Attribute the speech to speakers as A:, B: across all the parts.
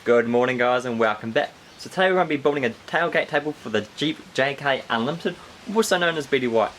A: Good morning guys and welcome back. So today we're going to be building a tailgate table for the Jeep JK Unlimited, also known as BD White.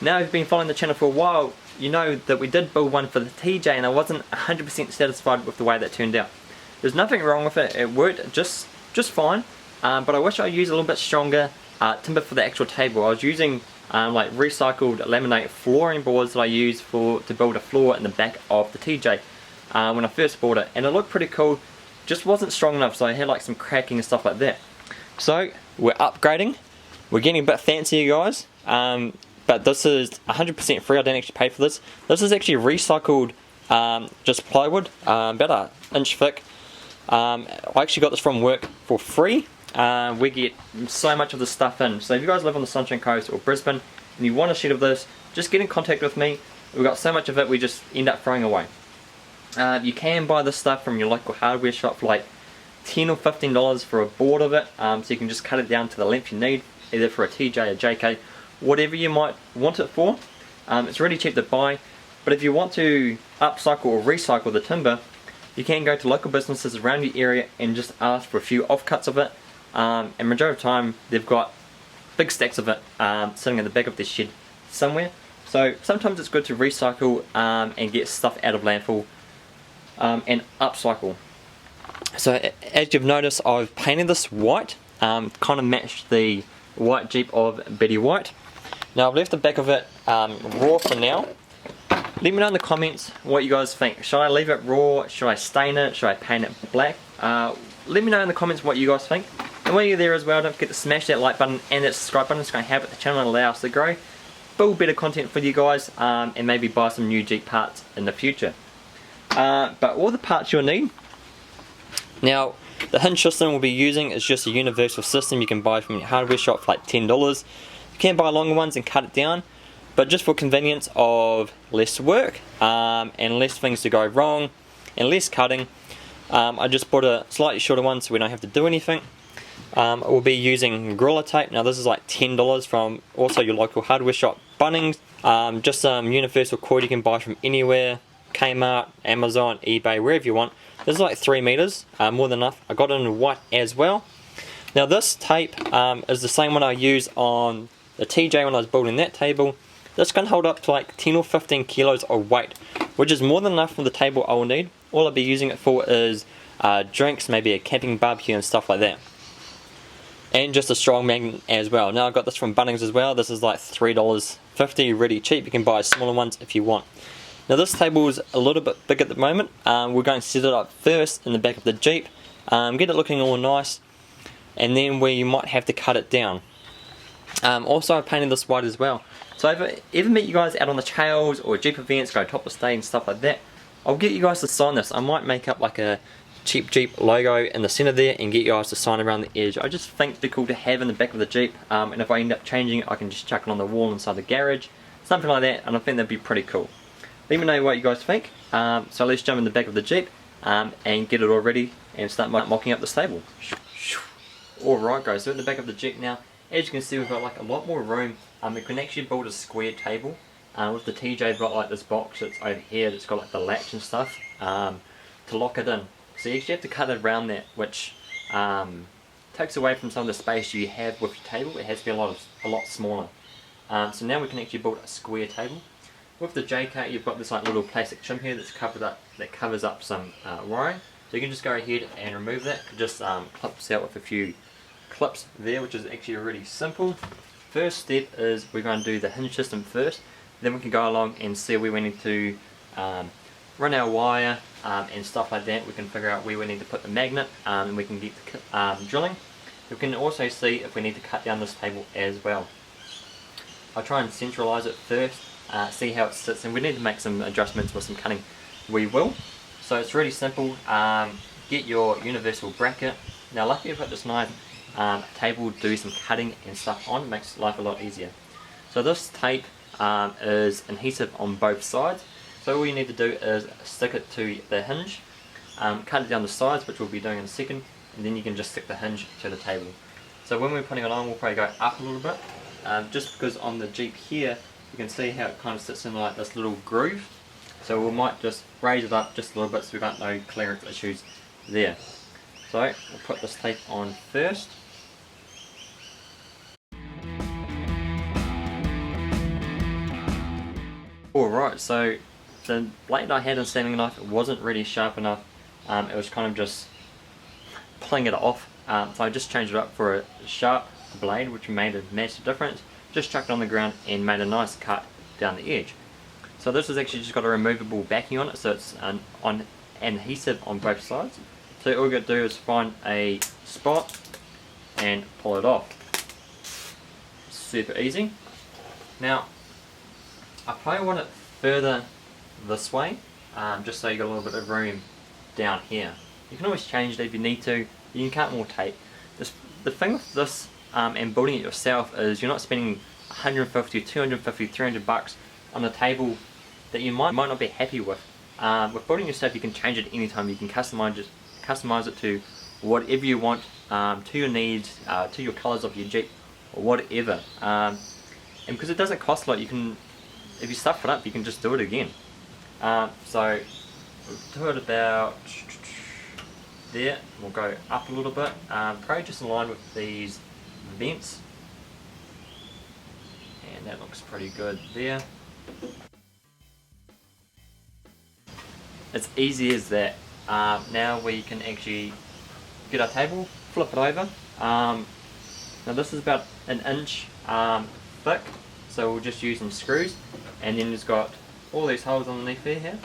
A: Now if you've been following the channel for a while, you know that we did build one for the TJ and I wasn't 100% satisfied with the way that turned out. There's nothing wrong with it, it worked just fine, but I wish I used a little bit stronger timber for the actual table. I was using like recycled laminate flooring boards that I use to build a floor in the back of the TJ when I first bought it, and it looked pretty cool. Just wasn't strong enough, so I had like some cracking and stuff like that. So we're upgrading, we're getting a bit fancier guys, but this is 100% free. I didn't actually pay for this. This is actually recycled just plywood, about an inch thick. I actually got this from work for free. We get so much of this stuff in, so if you guys live on the Sunshine Coast or Brisbane and you want a sheet of this, just get in contact with me. We've got so much of it we just end up throwing away. You can buy this stuff from your local hardware shop for like $10 or $15 for a board of it, so you can just cut it down to the length you need, either for a TJ or JK, whatever you might want it for. It's really cheap to buy, but if you want to upcycle or recycle the timber, you can go to local businesses around your area and just ask for a few offcuts of it, and majority of the time they've got big stacks of it sitting in the back of their shed somewhere. So sometimes it's good to recycle and get stuff out of landfill and upcycle. So as you've noticed, I've painted this white, kind of matched the white Jeep of Betty White. Now I've left the back of it raw for now. Let me know in the comments what you guys think. Should I leave it raw? Should I stain it? Should I paint it black? Let me know in the comments what you guys think. And while you're there as well, don't forget to smash that like button and that subscribe button. It's going to help the channel and allow us to grow, build better content for you guys, and maybe buy some new Jeep parts in the future. But all the parts you'll need. Now, the hinge system we'll be using is just a universal system you can buy from your hardware shop for like $10. You can buy longer ones and cut it down, but just for convenience of less work and less things to go wrong and less cutting, I just bought a slightly shorter one so we don't have to do anything. We'll be using Gorilla Tape. Now this is like $10 from also your local hardware shop, Bunnings. Just some universal cord you can buy from anywhere, Kmart, Amazon, eBay, wherever you want. This is like 3 meters, more than enough. I got it in white as well. Now this tape is the same one I used on the TJ when I was building that table. This can hold up to like 10 or 15 kilos of weight, which is more than enough for the table I will need. All I'll be using it for is drinks, maybe a camping barbecue and stuff like that. And just a strong magnet as well. Now I got this from Bunnings as well. This is like $3.50, really cheap. You can buy smaller ones if you want. Now this table is a little bit big at the moment. We're going to set it up first in the back of the Jeep, get it looking all nice, and then we might have to cut it down. Also I painted this white as well. So if I ever meet you guys out on the trails or Jeep events, go topless day and stuff like that, I'll get you guys to sign this. I might make up like a cheap Jeep logo in the center there and get you guys to sign around the edge. I just think they're cool to have in the back of the Jeep, and if I end up changing it I can just chuck it on the wall inside the garage, something like that, and I think that'd be pretty cool. Let me know what you guys think. So let's jump in the back of the Jeep and get it all ready and start mocking up the stable. Alright guys, so in the back of the Jeep now, as you can see we've got like a lot more room. We can actually build a square table. With the TJ we've got like this box that's over here that's got like the latch and stuff to lock it in. So you actually have to cut it around that, which takes away from some of the space you have with your table. It has to be a lot smaller. So now we can actually build a square table. With the JK you've got this like little plastic trim here that's covered up, that covers up some wiring. So you can just go ahead and remove that. It just clips out with a few clips there, which is actually really simple. First step is we're going to do the hinge system first. Then we can go along and see where we need to run our wire and stuff like that. We can figure out where we need to put the magnet, and we can get the drilling. We can also see if we need to cut down this table as well. I'll try and centralize it first, see how it sits, and we need to make some adjustments with some cutting. We will. So it's really simple. Get your universal bracket. Now luckily I've got this nice table to do some cutting and stuff on. It makes life a lot easier. So this tape is adhesive on both sides. So all you need to do is stick it to the hinge, cut it down the sides, which we'll be doing in a second, and then you can just stick the hinge to the table. So when we're putting it on, we'll probably go up a little bit, just because on the Jeep here, you can see how it kind of sits in like this little groove. So we might just raise it up just a little bit so we don't have no clearance issues there. So we'll put this tape on first. Alright, so the blade I had in sanding knife, it wasn't really sharp enough. It was kind of just pulling it off. So I just changed it up for a sharp blade, which made a massive difference. Just chucked it on the ground and made a nice cut down the edge. So this has actually just got a removable backing on it, so it's on adhesive on both sides. So all you got to do is find a spot and pull it off. Super easy. Now, I probably want it further this way, just so you got a little bit of room down here. You can always change it if you need to. You can cut more tape. The thing with this and building it yourself is you're not spending 150, 250, 300 bucks on a table that you might not be happy with. With building yourself, you can change it anytime. You can customize it to whatever you want, to your needs, to your colours of your Jeep, or whatever. And because it doesn't cost a lot, you can, if you stuff it up, you can just do it again. So we'll do it about there. We'll go up a little bit, probably just in line with these vents, and that looks pretty good there. It's easy as that. Now we can actually get our table, flip it over. Now this is about an inch thick, so we'll just use some screws, and then it's got all these holes underneath there,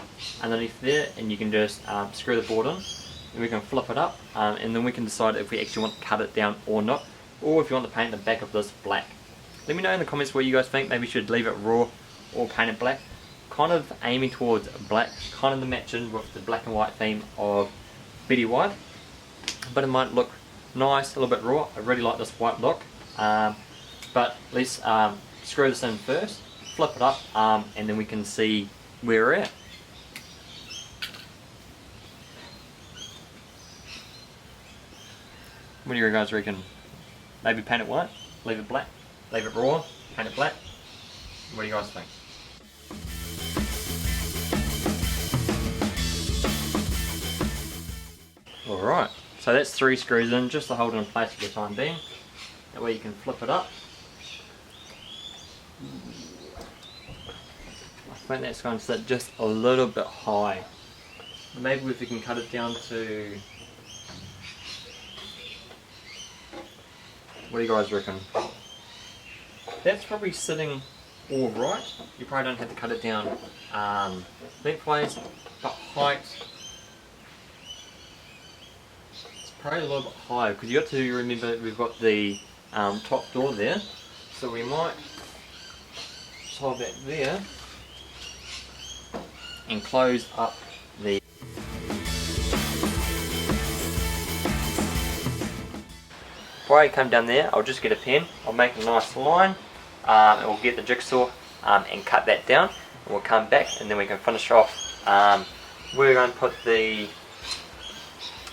A: and you can just screw the board in, and we can flip it up, and then we can decide if we actually want to cut it down or not, or if you want to paint the back of this black. Let me know in the comments what you guys think. Maybe we should leave it raw or paint it black. Kind of aiming towards black, kind of the matching with the black and white theme of Betty White, but it might look nice, a little bit raw. I really like this white look, but let's screw this in first, flip it up, and then we can see where we're at. What do you guys reckon? Maybe paint it white, leave it black, leave it raw, paint it black? What do you guys think? Alright, so that's 3 screws in, just to hold it in place for the time being. That way you can flip it up. I think that's going to sit just a little bit high. Maybe if we can cut it down to... What do you guys reckon? That's probably sitting alright. You probably don't have to cut it down lengthwise, but height... Probably a little bit higher, because you got to remember that we've got the top door there, so we might just hold that there and close up the... Before I come down there, I'll just get a pen, I'll make a nice line, and we'll get the jigsaw and cut that down, and we'll come back and then we can finish off. We're going to put the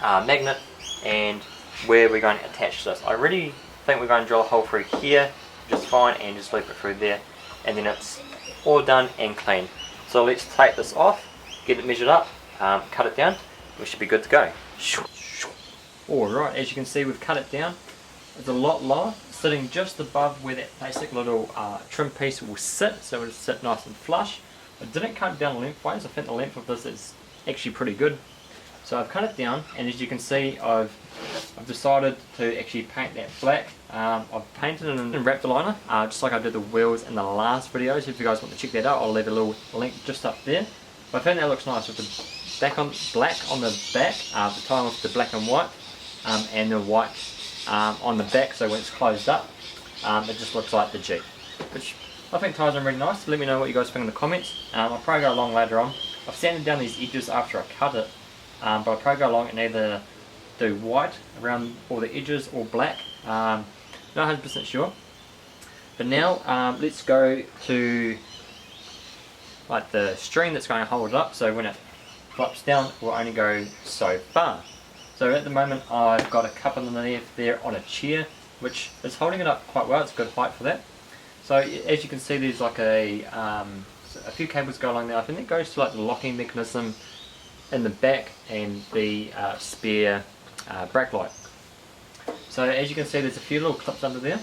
A: magnet and where we're going to attach this. I really think we're going to drill a hole through here just fine and just loop it through there, and then it's all done and clean. So let's take this off, get it measured up, cut it down, we should be good to go. Alright, as you can see we've cut it down. It's a lot lower, sitting just above where that basic little trim piece will sit, so it'll sit nice and flush. I didn't cut it down lengthwise. I think the length of this is actually pretty good. So I've cut it down, and as you can see I've decided to actually paint that black. I've painted it in Raptor just like I did the wheels in the last videos. If you guys want to check that out, I'll leave a little link just up there. But I think that looks nice with the black on the back, the tie with the black and white, and the white on the back, so when it's closed up it just looks like the Jeep, which I think ties in really nice. Let me know what you guys think in the comments. I'll probably go along later on. I've sanded down these edges after I cut it, but I'll probably go along and either do white around all the edges or black. Not 100% sure. But now let's go to like the string that's going to hold it up, so when it flops down it will only go so far. So at the moment I've got a cup underneath there on a chair, which is holding it up quite well. It's good height for that. So as you can see, there's like a few cables go along there. I think it goes to like the locking mechanism in the back and the spare brake light. So as you can see, there's a few little clips under there.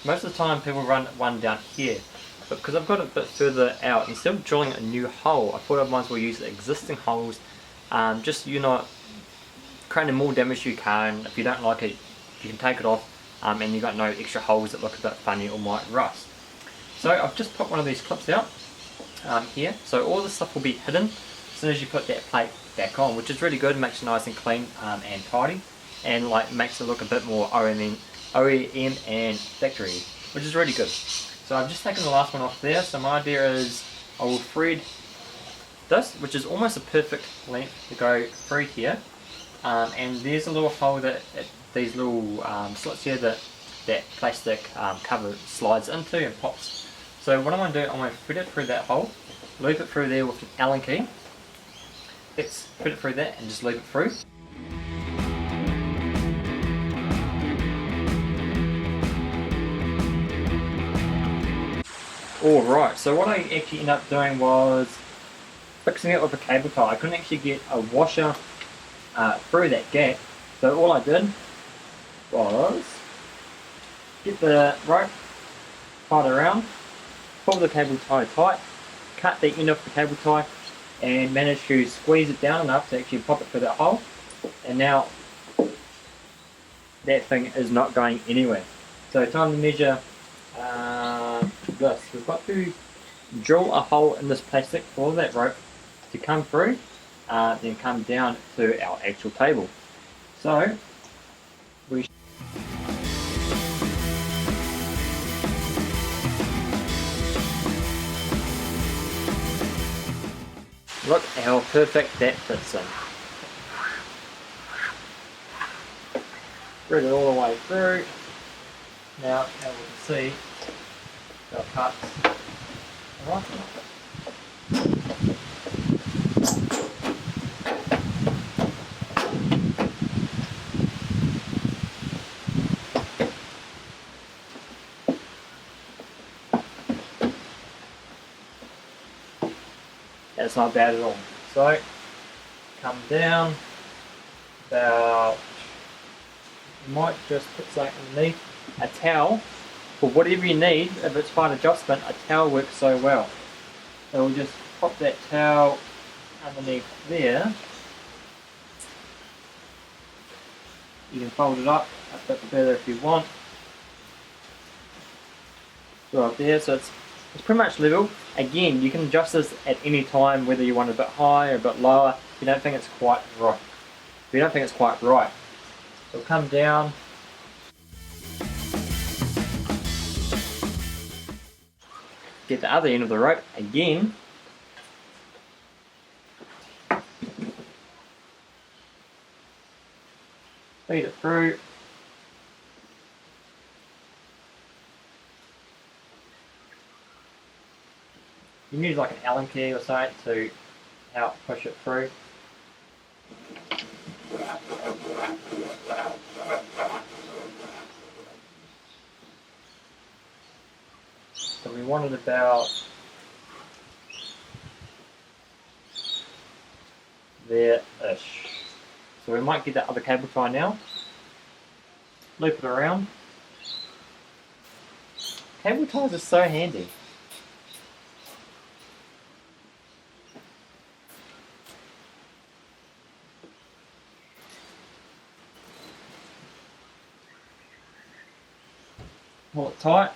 A: Most of the time people run one down here, but because I've got it a bit further out, instead of drilling a new hole, I thought I might as well use the existing holes, just you're not creating more damage to your car, and if you don't like it, you can take it off, and you've got no extra holes that look a bit funny or might rust. So I've just put one of these clips out here, so all this stuff will be hidden as soon as you put that plate back on, which is really good, makes it nice and clean and tidy, and like makes it look a bit more OEM and factory, which is really good. So I've just taken the last one off there, so my idea is I will thread this, which is almost a perfect length to go through here, and there's a little hole that these little slits here that plastic cover slides into and pops. So what I'm going to do, I'm going to thread it through that hole, loop it through there with an Allen key. Let's thread it through that and just loop it through. Alright, so what I actually ended up doing was fixing it with a cable tie. I couldn't actually get a washer through that gap, so all I did was get the rope, tie it around, pull the cable tie tight, cut the end of the cable tie, and managed to squeeze it down enough to actually pop it through that hole, and now that thing is not going anywhere. So time to measure this. We've got to drill a hole in this plastic for that rope to come through, then come down to our actual table. So we look how perfect that fits in. Thread it all the way through. Now, as we can see, our cuts are right. That's not bad at all. So, come down about, you might just put something underneath, a towel, for whatever you need. If it's fine adjustment, a towel works so well. So we'll just pop that towel underneath there. You can fold it up a bit further if you want. Right there, so it's pretty much level. Again, you can adjust this at any time, whether you want it a bit higher or a bit lower. If you don't think it's quite right. If you don't think it's quite right, it'll come down. Get the other end of the rope again. Feed it through. You need like an Allen key or something to help push it through. So we wanted about there-ish. So we might get that other cable tie now. Loop it around. Cable ties are so handy. Pull it tight.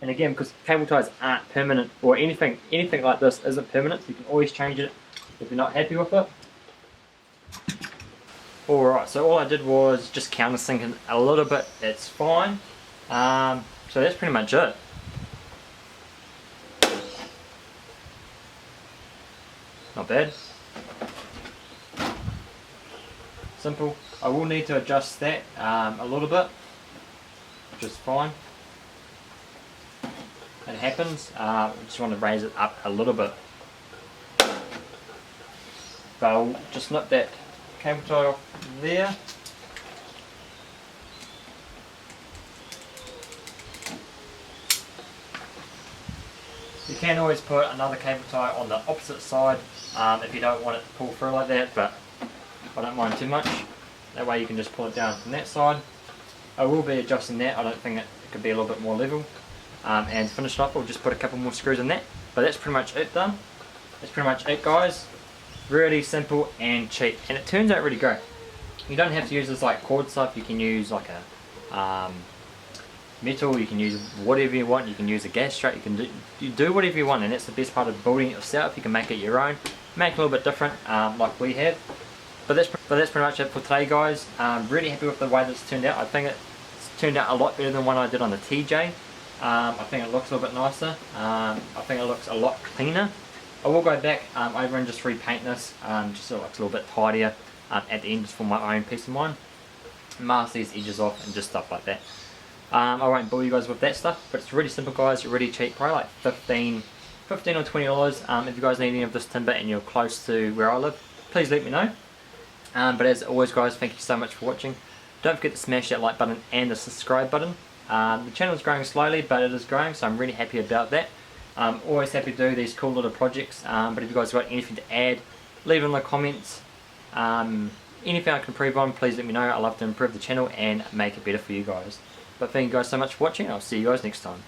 A: And again, because cable ties aren't permanent, or anything like this isn't permanent, so you can always change it if you're not happy with it. Alright, so all I did was just countersink it a little bit, it's fine. So that's pretty much it. Not bad. Simple. I will need to adjust that a little bit, which is fine. It happens. I just want to raise it up a little bit. So I'll just snip that cable tie off there. You can always put another cable tie on the opposite side if you don't want it to pull through like that, but I don't mind too much. That way you can just pull it down from that side. I will be adjusting that. I don't think it could be a little bit more level. And to finish it off, I'll just put a couple more screws in that. But that's pretty much it done. That's pretty much it, guys. Really simple and cheap, and it turns out really great. You don't have to use this like cord stuff. You can use like a metal. You can use whatever you want. You can use a gas strut. You do whatever you want, and that's the best part of building it yourself. You can make it your own, make it a little bit different, like we have. But that's pretty much it for today, guys. Really happy with the way this turned out. I think it's turned out a lot better than one I did on the TJ. I think it looks a little bit nicer. I think it looks a lot cleaner. I will go back over and just repaint this, just so it looks a little bit tidier at the end, just for my own peace of mind. Mask these edges off and just stuff like that. I won't bore you guys with that stuff, but it's really simple, guys, really cheap, probably like $15 or $20. If you guys need any of this timber and you're close to where I live, please let me know. But as always, guys, thank you so much for watching. Don't forget to smash that like button and the subscribe button. The channel is growing slowly, but it is growing, so I'm really happy about that. I'm always happy to do these cool little projects, but if you guys have got anything to add, leave it in the comments. Anything I can improve on, please let me know. I love to improve the channel and make it better for you guys. But thank you guys so much for watching. I'll see you guys next time.